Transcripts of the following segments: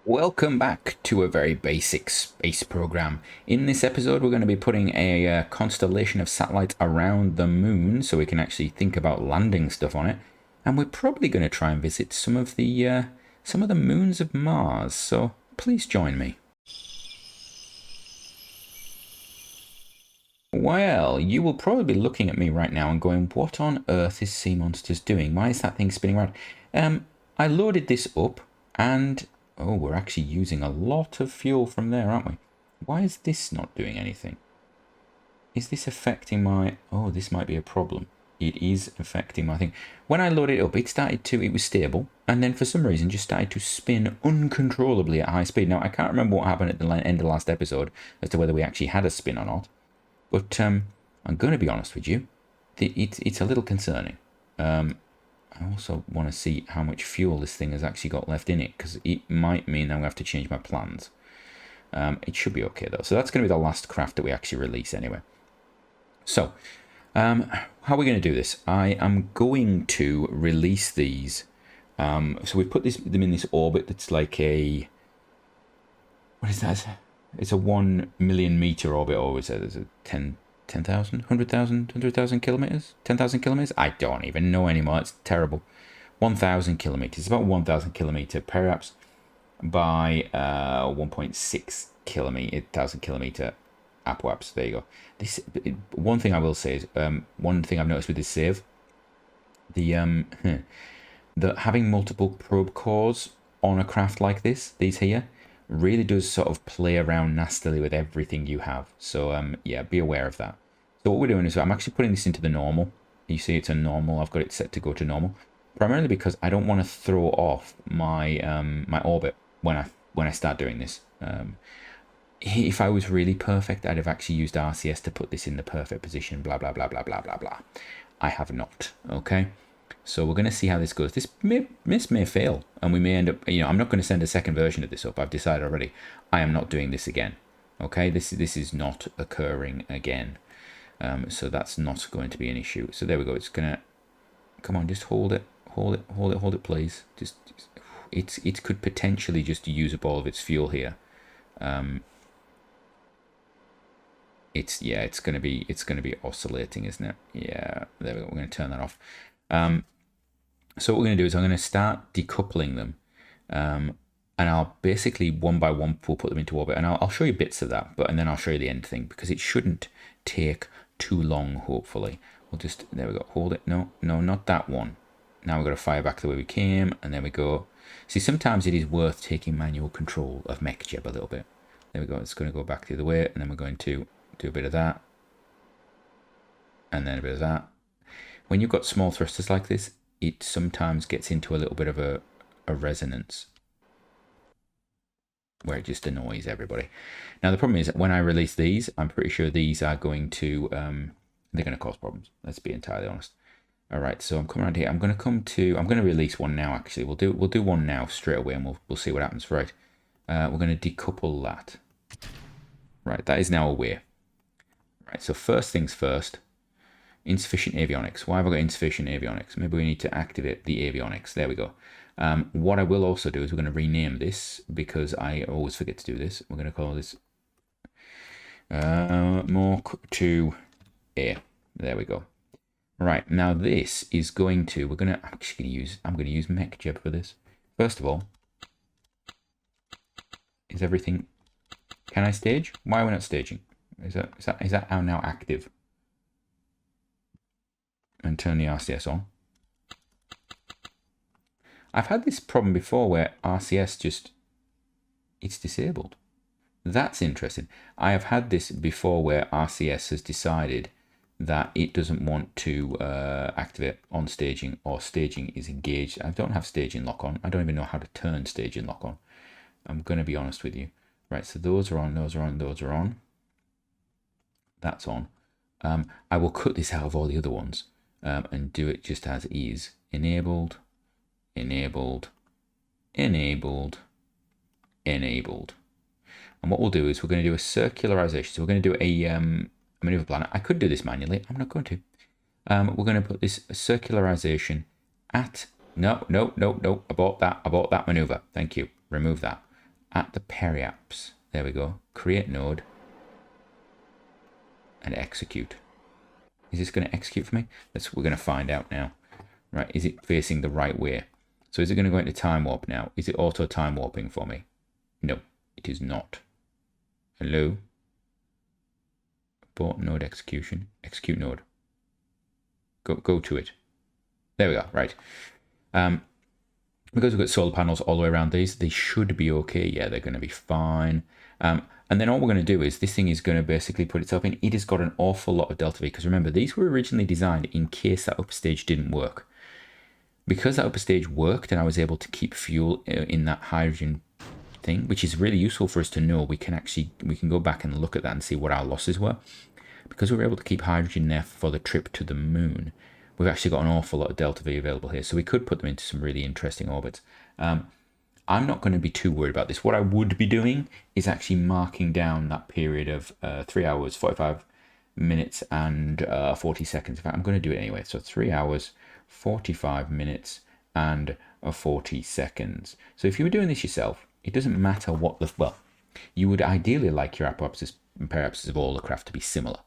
Welcome back to a very basic space program. In this episode, we're going to be putting a constellation of satellites around the moon so we can actually think about landing stuff on it. And we're probably going to try and visit some of the moons of Mars. So please join me. Well, you will probably be looking at me right now and going, what on earth is Sea Monsters doing? Why is that thing spinning around? I loaded this up and oh, we're actually using a lot of fuel from there, aren't we? Why is this not doing anything? Is this affecting my... Oh, this might be a problem. It is affecting my thing. When I loaded it up, it was stable, and then for some reason just started to spin uncontrollably at high speed. Now, I can't remember what happened at the end of the last episode as to whether we actually had a spin or not, but I'm going to be honest with you. It's a little concerning. I also want to see how much fuel this thing has actually got left in it, because it might mean I'm going to have to change my plans. It should be okay, though. So that's going to be the last craft that we actually release anyway. So, how are we going to do this? I am going to release these. So we've put them in this orbit that's like a... What is that? It's a 1 million meter orbit, or is it a 10,000, 100,000 kilometers? 10,000 kilometers? I don't even know anymore. It's terrible. 1,000 kilometers. About 1,000 kilometer, perhaps by 1.6 thousand kilometer apoaps. There you go. This one thing I will say is one thing I've noticed with this save, the having multiple probe cores on a craft like this, these here, really does sort of play around nastily with everything you have. So yeah, be aware of that. So what we're doing is I'm actually putting this into the normal. You see it's a normal. I've got it set to go to normal, primarily because I don't want to throw off my my orbit when I start doing this. If I was really perfect, I'd have actually used RCS to put this in the perfect position, blah blah blah blah blah blah blah. I have not. Okay, so we're going to see how this goes. This may fail, and we may end up, I'm not going to send a second version of this up. I've decided already. I am not doing this again. Okay, this is not occurring again. So that's not going to be an issue. So there we go. It's going to... Come on, just hold it, please. Just it could potentially just use up all of its fuel here. It's going to be oscillating, isn't it? Yeah, there we go. We're going to turn that off. So what we're going to do is I'm going to start decoupling them, and I'll basically one by one we'll put them into orbit, and I'll show you bits of that, and then I'll show you the end thing, because it shouldn't take too long. Hopefully, we'll just, there we go. Hold it. No, not that one. Now we've got to fire back the way we came, and there we go. See, sometimes it is worth taking manual control of MechJeb a little bit. There we go. It's going to go back the other way, and then we're going to do a bit of that, and then a bit of that. When you've got small thrusters like this, it sometimes gets into a little bit of a resonance where it just annoys everybody. Now the problem is, when I release these, I'm pretty sure these are going to they're going to cause problems. Let's be entirely honest. All right, so I'm coming around here. I'm going to release one now. Actually, we'll do one now straight away, and we'll see what happens. Right, we're going to decouple that. Right, that is now away. Right, so first things first. Insufficient avionics. Why have I got insufficient avionics? Maybe we need to activate the avionics. There we go. What I will also do is we're going to rename this, because I always forget to do this. We're going to call this Mark 2A. There we go. Right, now this is going to, I'm going to use MechJeb for this. First of all, is everything, can I stage? Why are we not staging? Is that now active? And turn the RCS on. I've had this problem before where RCS just, it's disabled. That's interesting. I have had this before where RCS has decided that it doesn't want to activate on staging, or staging is engaged. I don't have staging lock on. I don't even know how to turn staging lock on. I'm going to be honest with you. Right, so those are on, those are on, those are on. That's on. I will cut this out of all the other ones. And do it just as is. Enabled, enabled, enabled, enabled. And what we'll do is we're going to do a circularization. So we're going to do a maneuver planner. I could do this manually. I'm not going to. We're going to put this circularization at... No. Abort that maneuver. Thank you. Remove that. at the periapse. There we go. Create node and execute. Is this going to execute for me? We're going to find out now. Right, is it facing the right way? So is it going to go into time warp now? Is it auto time warping for me? No, it is not. Hello? Abort node execution. Execute node. Go to it. There we go, right. Because we've got solar panels all the way around these, they should be okay. Yeah, they're going to be fine. And then all we're going to do is this thing is going to basically put itself in. It has got an awful lot of delta V, because remember, these were originally designed in case that upper stage didn't work. Because that upper stage worked and I was able to keep fuel in that hydrogen thing, which is really useful for us to know, we can go back and look at that and see what our losses were. Because we were able to keep hydrogen there for the trip to the moon, we've actually got an awful lot of delta V available here. So we could put them into some really interesting orbits. I'm not going to be too worried about this. What I would be doing is actually marking down that period of 3 hours, 45 minutes and 40 seconds. In fact, I'm going to do it anyway. So 3 hours, 45 minutes and 40 seconds. So if you were doing this yourself, it doesn't matter what you would ideally like your apoapsis and periapsis of all the craft to be similar,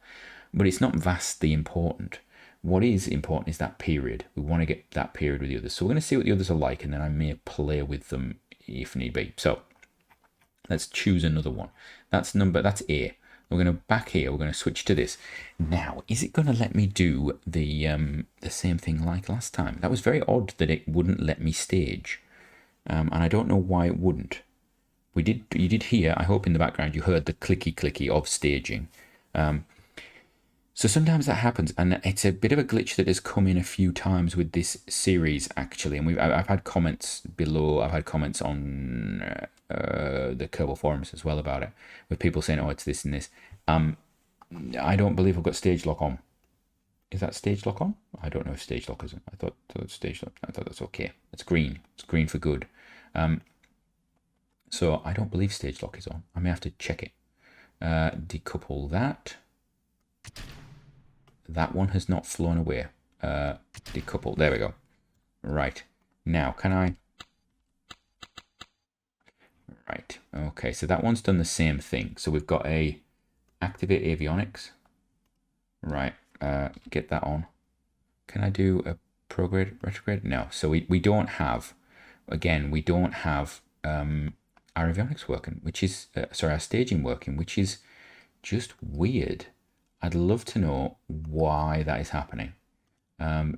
but it's not vastly important. What is important is that period. We want to get that period with the others. So we're going to see what the others are like, and then I may play with them if need be. So let's choose another one. That's A. We're going to back here. We're going to switch to this. Now, is it going to let me do the same thing like last time? That was very odd that it wouldn't let me stage, and I don't know why it wouldn't. You did hear, I hope in the background you heard the clicky of staging. So sometimes that happens, and it's a bit of a glitch that has come in a few times with this series actually. And I've had comments below. I've had comments on the Kerbal forums as well about it, with people saying, "Oh, it's this and this." I don't believe I've got stage lock on. Is that stage lock on? I don't know if stage lock is. I thought stage lock. I thought that's okay. It's green. It's green for good. So I don't believe stage lock is on. I may have to check it. Decouple that. That one has not flown away. Decouple. There we go. Right. Now, can I... Right. Okay, so that one's done the same thing. So we've got a activate avionics. Right. Get that on. Can I do a prograde, retrograde? No. So we don't have... Again, we don't have our avionics working, which is... our staging working, which is just weird. I'd love to know why that is happening.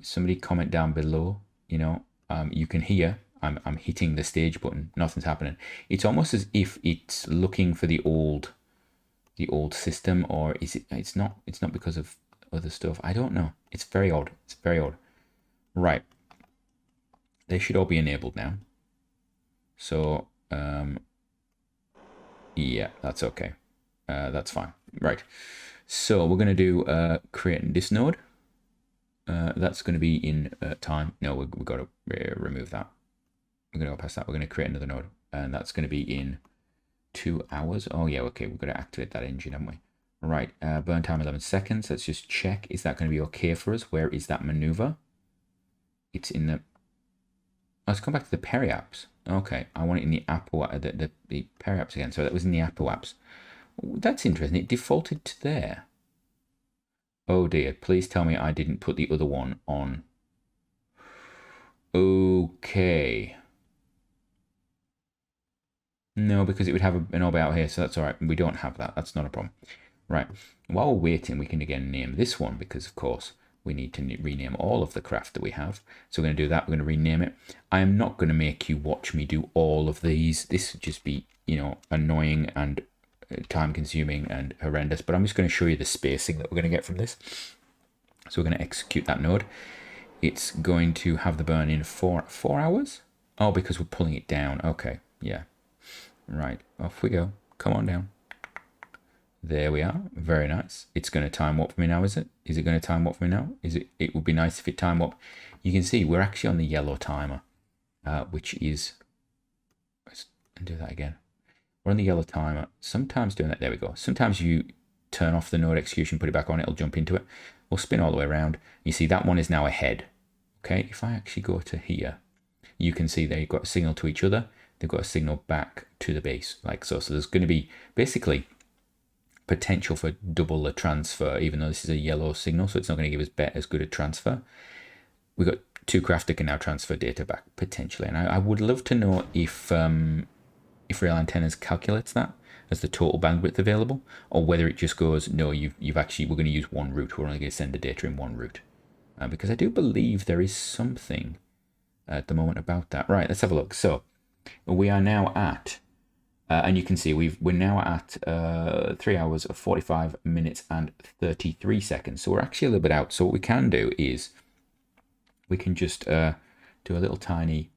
Somebody comment down below. You know, you can hear I'm hitting the stage button. Nothing's happening. It's almost as if it's looking for the old system, or is it? It's not because of other stuff. I don't know. It's very odd. It's very odd. Right. They should all be enabled now. So yeah, that's okay. That's fine. Right. So we're going to do create this node. That's going to be in time. No, we've got to remove that. We're going to go past that. We're going to create another node, and that's going to be in 2 hours. Oh yeah, okay. We've got to activate that engine, haven't we? Right. Burn time 11 seconds. Let's just check. Is that going to be okay for us? Where is that maneuver? It's in the... Let's come back to the periapse. Okay, I want it in the the periapse again. So that was in the apoapse. That's interesting. It defaulted to there. Oh dear. Please tell me I didn't put the other one on. Okay. No, because it would have an orbit out here, so that's all right. We don't have that. That's not a problem. Right. While we're waiting, we can again name this one, because of course we need to rename all of the craft that we have. So we're going to do that. We're going to rename it. I am not going to make you watch me do all of these. This would just be, you know, annoying and time consuming and horrendous, but I'm just going to show you the spacing that we're going to get from this. So we're going to execute that node. It's going to have the burn in 4 hours. Oh, because we're pulling it down. Okay. Yeah. Right. Off we go. Come on down. There we are. Very nice. It's going to time warp for me now, is it? Is it going to time warp for me now? It would be nice if it time warp. You can see we're actually on the yellow timer, which is... Let's do that again. We're on the yellow timer. Sometimes doing that, there we go. Sometimes you turn off the node execution, put it back on, it'll jump into it. We'll spin all the way around. You see that one is now ahead. Okay, if I actually go to here, you can see there you've got a signal to each other. they've got a signal back to the base like so. So there's going to be basically potential for double the transfer, even though this is a yellow signal, so it's not going to give us as good a transfer. We've got 2 craft that can now transfer data back potentially, and I would love to know if Real Antennas calculates that as the total bandwidth available, or whether it just goes, no, we're going to use one route, we're only going to send the data in one route, because I do believe there is something at the moment about that. Right, let's have a look. So we are now at and you can see we're now at 3 hours of 45 minutes and 33 seconds. So we're actually a little bit out. So what we can do is we can just do a little tiny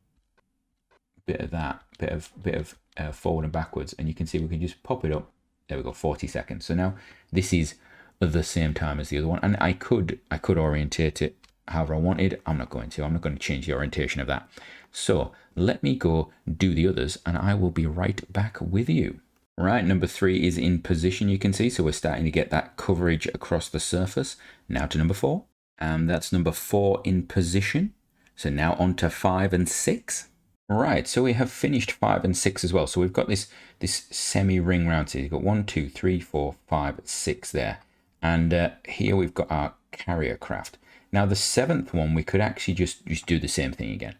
bit of that, bit of forward and backwards, and you can see we can just pop it up. There we go, 40 seconds. So now this is the same time as the other one, and I could orientate it however I wanted. I'm not going to change the orientation of that. So let me go do the others, and I will be right back with you. Right, number 3 is in position, you can see, so we're starting to get that coverage across the surface. Now to number 4, and that's number 4 in position. So now on to 5 and 6. Right, so we have finished 5 and 6 as well. So we've got this semi-ring round here. You've got 1, 2, 3, 4, 5, 6 there. And here we've got our carrier craft. Now the 7th one, we could actually just do the same thing again.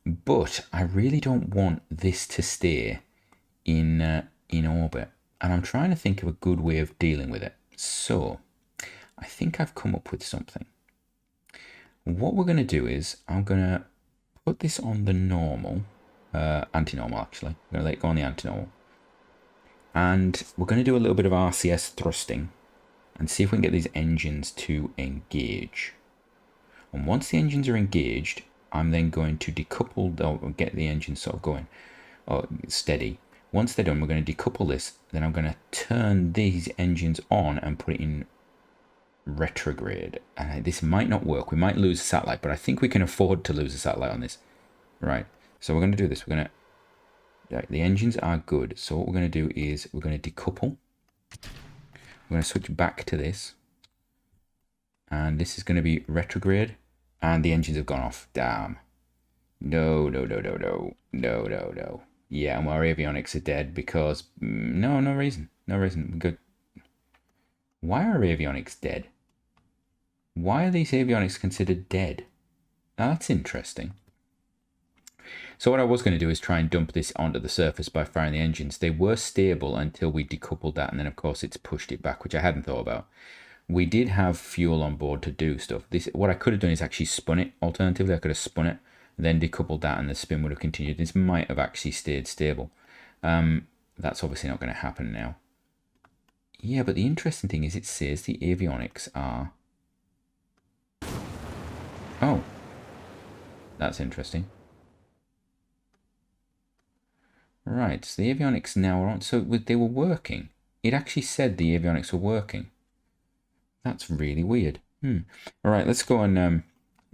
But I really don't want this to stay in orbit. And I'm trying to think of a good way of dealing with it. So I think I've come up with something. What we're going to do is I'm going to put this on the normal, anti-normal actually. I'm going to let it go on the anti-normal. And we're going to do a little bit of RCS thrusting and see if we can get these engines to engage. And once the engines are engaged, I'm then going to decouple, or get the engines sort of going, or steady. Once they're done, we're going to decouple this. Then I'm going to turn these engines on and put it in retrograde. And this might not work. We might lose a satellite, but I think we can afford to lose a satellite on this. Right. So we're going to do this. We're going to, the engines are good. So what we're going to do is we're going to decouple. We're going to switch back to this. And this is going to be retrograde. And the engines have gone off. Damn. No. Yeah, and our avionics are dead because... No reason. No reason. Good. Why are avionics dead? Why are these avionics considered dead? Now, that's interesting. So what I was going to do is try and dump this onto the surface by firing the engines. They were stable until we decoupled that, and then, of course, it's pushed it back, which I hadn't thought about. We did have fuel on board to do stuff. What I could have done is actually spun it. Alternatively, I could have spun it, then decoupled that, and the spin would have continued. This might have actually stayed stable. That's obviously not going to happen now. Yeah, but the interesting thing is it says the avionics are... Oh. That's interesting. Right, so the avionics now are on. So they were working. It actually said the avionics were working. That's really weird. All right, let's go and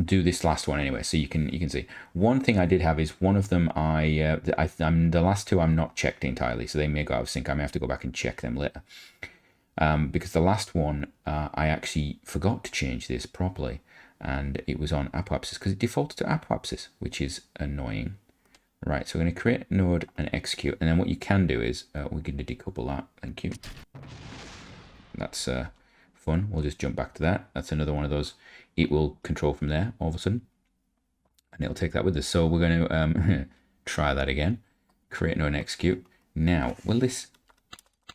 do this last one anyway, so you can see. One thing I did have is one of them I'm the last two I'm not checked entirely, so they may go out of sync. I may have to go back and check them later. Because the last one I actually forgot to change this properly, and it was on apoapsis because it defaulted to apoapsis, which is annoying. Right, so we're going to create a node and execute, and then what you can do is we're going to decouple that. Thank you. That's fun. We'll just jump back to that. That's another one of those. It will control from there all of a sudden, and it'll take that with us. So we're going to try that again. Create node and execute. Now, will this...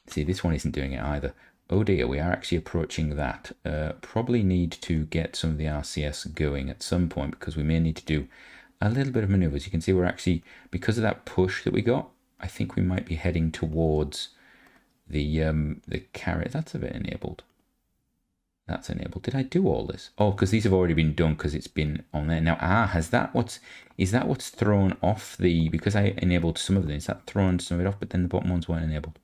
See, this one isn't doing it either. Oh dear, we are actually approaching that. Probably need to get some of the RCS going at some point because we may need to do a little bit of maneuvers. You can see we're actually, because of that push that we got, I think we might be heading towards the carrier. That's a bit enabled. That's enabled. Did I do all this? Oh, because these have already been done because it's been on there. Now, is that what's thrown off the, because I enabled some of them, is that thrown some of it off, but then the bottom ones weren't enabled?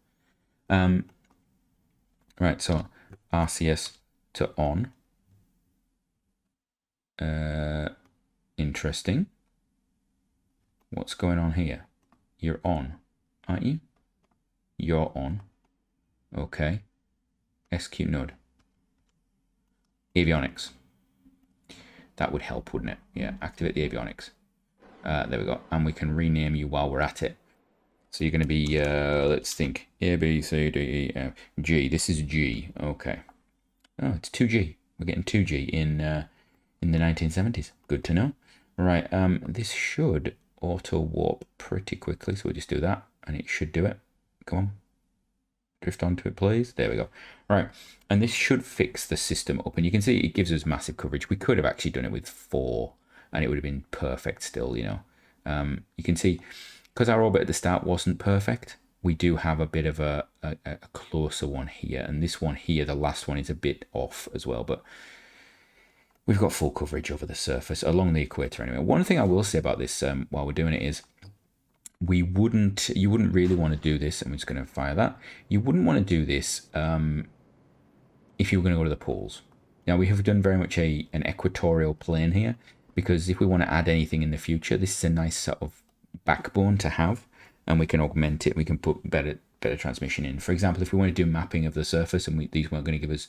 Right, so RCS to on. Interesting. What's going on here? You're on, aren't you? You're on. Okay. Execute node. Avionics. That would help, wouldn't it? Yeah, activate the avionics. There we go. And we can rename you while we're at it. So you're going to be, let's think, A, B, C, D, E, F, G. This is G. Okay. Oh, it's 2G. We're getting 2G in the 1970s. Good to know. Right, this should auto warp pretty quickly, so we'll just do that, and it should do it. Come on. Drift onto it, please. There we go. Right, and this should fix the system up, and you can see it gives us massive coverage. We could have actually done it with 4, and it would have been perfect still, you know. You can see, because our orbit at the start wasn't perfect, we do have a bit of a closer one here, and this one here, the last one, is a bit off as well, but we've got full coverage over the surface, along the equator anyway. One thing I will say about this while we're doing it is, you wouldn't really want to do this. I'm just going to fire that. You wouldn't want to do this if you were going to go to the poles. Now, we have done very much an equatorial plane here, because if we want to add anything in the future, this is a nice sort of backbone to have, and we can augment it. We can put better transmission in. For example, if we want to do mapping of the surface, and these weren't going to give us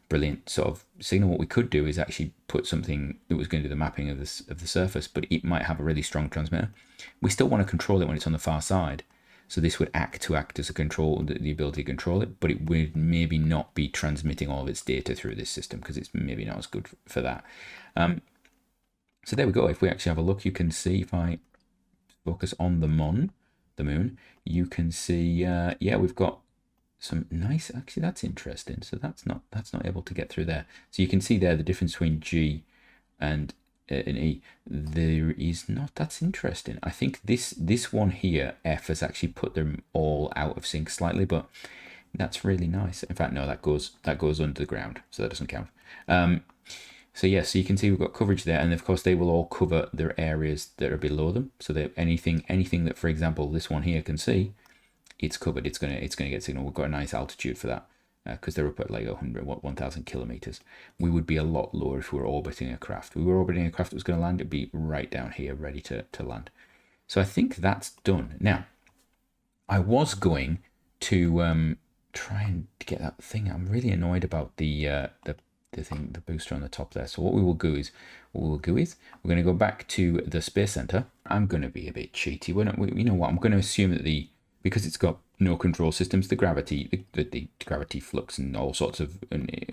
brilliant sort of signal, what we could do is actually put something that was going to do the mapping of the surface, but it might have a really strong transmitter. We still want to control it when it's on the far side, so this would act as a control, the ability to control it, but it would maybe not be transmitting all of its data through this system, because it's maybe not as good for that. So there we go. If we actually have a look, you can see, if I focus on the moon, you can see, yeah, we've got some nice, actually that's interesting, so that's not able to get through there. So you can see there the difference between G and E. There is not, that's interesting. I think this one here, F, has actually put them all out of sync slightly, but that's really nice. In fact, no, that goes under the ground, so that doesn't count. So yeah, so you can see we've got coverage there, and of course they will all cover their areas that are below them, so that anything that, for example, this one here can see, it's covered. It's gonna get signal. We've got a nice altitude for that, because they're up at like 1,000 kilometers. We would be a lot lower if we were orbiting a craft. If we were orbiting a craft that was going to land, it'd be right down here, ready to land. So I think that's done. Now, I was going to try and get that thing. I'm really annoyed about the booster on the top there. So what we will do is we're going to go back to the Space Center. I'm going to be a bit cheaty. You know what? I'm going to assume that because it's got no control systems, the gravity flux and all sorts of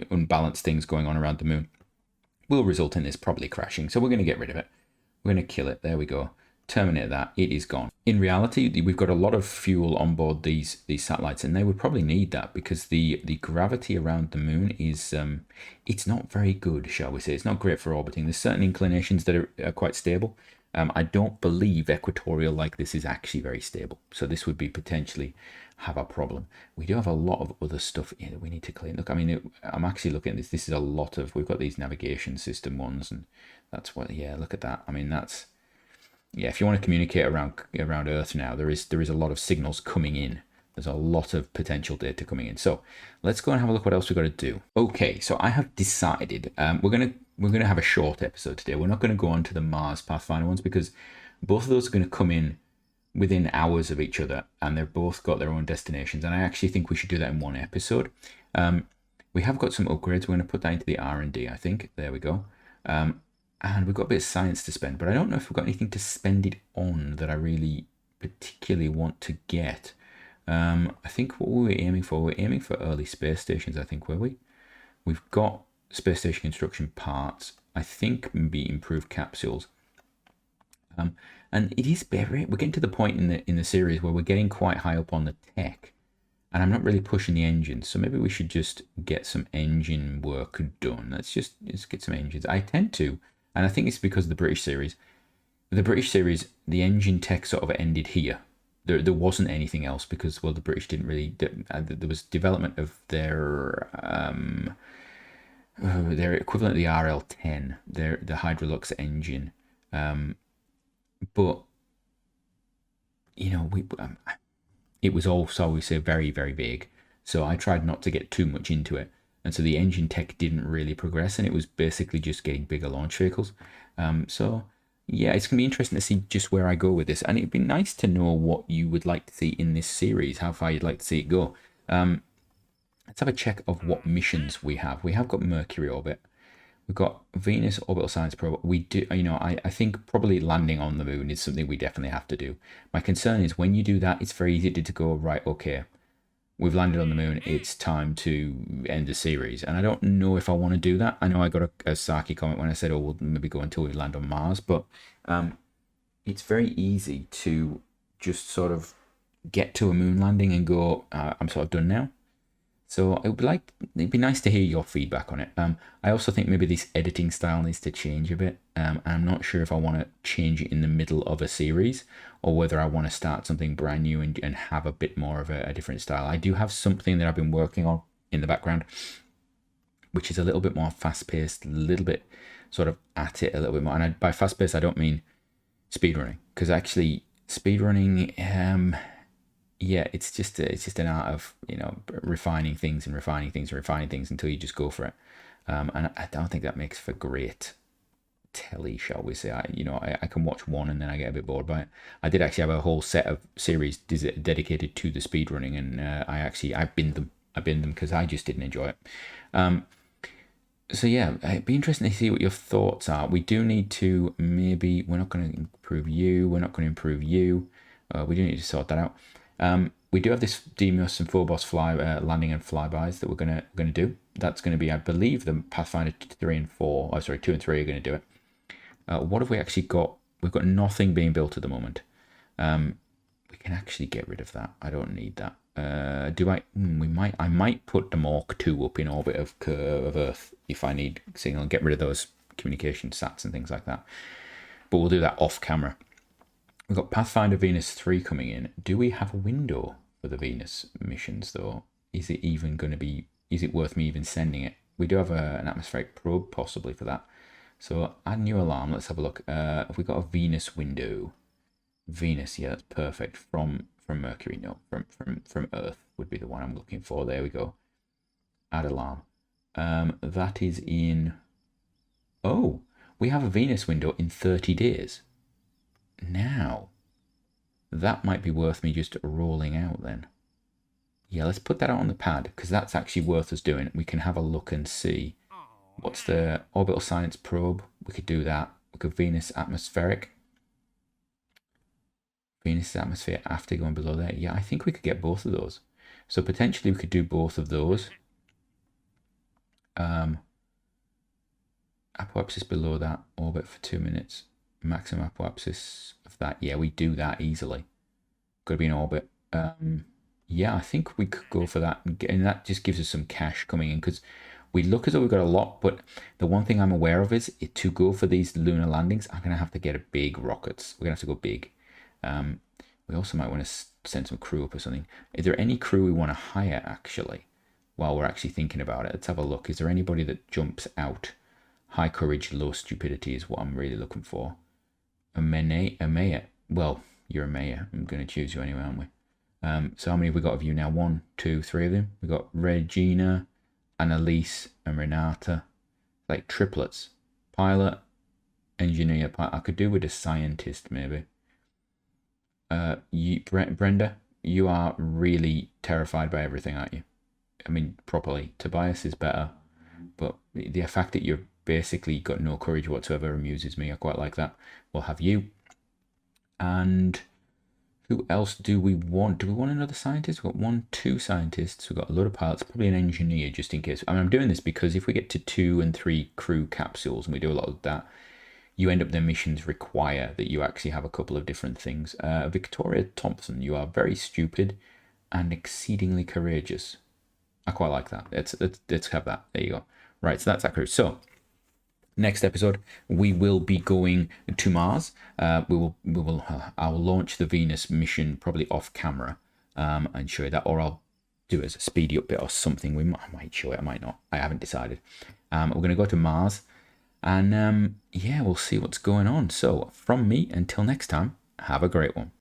unbalanced things going on around the moon will result in this probably crashing. So we're going to get rid of it. We're going to kill it. There we go. Terminate that. It is gone. In reality, we've got a lot of fuel on board these satellites, and they would probably need that, because the gravity around the moon is it's not very good, shall we say. It's not great for orbiting. There's certain inclinations that are quite stable. I don't believe equatorial like this is actually very stable, so this would be potentially have a problem. We do have a lot of other stuff in that we need to clean. Look, I mean, I'm actually looking at this. This is a lot of, we've got these navigation system ones, and that's what, yeah, look at that. I mean, that's, yeah, if you want to communicate around Earth now, there is a lot of signals coming in. There's a lot of potential data coming in. So let's go and have a look what else we've got to do. Okay, so I have decided we're gonna have a short episode today. We're not going to go on to the Mars Pathfinder ones, because both of those are going to come in within hours of each other, and they've both got their own destinations. And I actually think we should do that in one episode. We have got some upgrades. We're going to put that into the R&D, I think. There we go. And we've got a bit of science to spend, but I don't know if we've got anything to spend it on that I really particularly want to get. I think what we were aiming for, we're aiming for early space stations, I think, were we? We've got space station construction parts, I think maybe improved capsules. And it is we're getting to the point in the series where we're getting quite high up on the tech, and I'm not really pushing the engines, so maybe we should just get some engine work done. Let's get some engines. I tend to, and I think it's because of the British series. The engine tech sort of ended here. There wasn't anything else, because, well, the British didn't really, there was development of their equivalent of the RL-10, the Hydrolux engine, but you know, it was also, we say, very, very big, so I tried not to get too much into it, and so the engine tech didn't really progress, and it was basically just getting bigger launch vehicles. So yeah, it's gonna be interesting to see just where I go with this, and it'd be nice to know what you would like to see in this series, how far you'd like to see it go. Let's have a check of what missions we have. We have got Mercury orbit. We've got Venus Orbital Science Probe. We do, you know, I think probably landing on the moon is something we definitely have to do. My concern is when you do that, it's very easy to go, right, okay, we've landed on the moon, it's time to end the series. And I don't know if I want to do that. I know I got a Saki comment when I said, oh, we'll maybe go until we land on Mars, but it's very easy to just sort of get to a moon landing and go, I'm sort of done now. So it'd be nice to hear your feedback on it. I also think maybe this editing style needs to change a bit. I'm not sure if I want to change it in the middle of a series or whether I want to start something brand new and have a bit more of a different style. I do have something that I've been working on in the background, which is a little bit more fast-paced, a little bit sort of at it a little bit more. And by fast-paced, I don't mean speedrunning, because actually speedrunning, yeah, it's just an art of, you know, refining things until you just go for it. And I don't think that makes for great telly, shall we say. I can watch one and then I get a bit bored by it. I did actually have a whole set of series dedicated to the speedrunning, and I binned them because I just didn't enjoy it. So yeah, it'd be interesting to see what your thoughts are. We do need to we're not going to improve you. We're not going to improve you. We do need to sort that out. We do have this Deimos and Phobos landing and flybys that we're gonna do. That's going to be, I believe, the Pathfinder 3 and 4. Oh, sorry, 2 and 3 are going to do it. What have we actually got? We've got nothing being built at the moment. We can actually get rid of that. I don't need that. I might put the Mark 2 up in orbit of Earth if I need signal and get rid of those communication sats and things like that. But we'll do that off camera. We've got Pathfinder Venus 3 coming in. Do we have a window for the Venus missions though? Is it even going to be, is it worth me even sending it? We do have an atmospheric probe possibly for that. So add new alarm. Let's have a look. Have we got a Venus window? Venus, yeah, that's perfect. From Mercury, no, from Earth would be the one I'm looking for. There we go. Add alarm. That is in. Oh, we have a Venus window in 30 days. Now, that might be worth me just rolling out then. Yeah, let's put that out on the pad because that's actually worth us doing. We can have a look and see. What's the orbital science probe? We could do that. We could Venus atmospheric. Venus atmosphere after going below there. Yeah, I think we could get both of those. So potentially we could do both of those. Apoapsis below that, orbit for 2 minutes. Maximum apoapsis of that. Yeah, we do that easily. Got to be in orbit. Yeah, I think we could go for that. And that just gives us some cash coming in because we look as though we've got a lot, but the one thing I'm aware of is to go for these lunar landings, I'm going to have to get a big rockets. We're going to have to go big. We also might want to send some crew up or something. Is there any crew we want to hire actually while we're actually thinking about it? Let's have a look. Is there anybody that jumps out? High courage, low stupidity is what I'm really looking for. A Maya. Well, you're a Maya. I'm going to choose you anyway, aren't we? So how many have we got of you now? 1, 2, 3 of them. We've got Regina, Annalise, and Renata. Like triplets. Pilot, engineer. I could do with a scientist maybe. Brenda, you are really terrified by everything, aren't you? I mean, properly. Tobias is better, but the fact that you're basically got no courage whatsoever amuses me. I quite like that. We'll have you. And who else do we want? Do we want another scientist? We've got 2 scientists. We've got a lot of pilots, probably an engineer just in case. I mean, I'm doing this because if we get to 2 and 3 crew capsules and we do a lot of that, you end up their missions require that you actually have a couple of different things. Victoria Thompson, you are very stupid and exceedingly courageous. I quite like that. Let's have that. There you go. Right, so that's that crew. So next episode, we will be going to Mars. I'll launch the Venus mission probably off camera and show you that, or I'll do it as a speedy up bit or something. I might show it, I might not. I haven't decided. We're going to go to Mars. And yeah, we'll see what's going on. So from me, until next time, have a great one.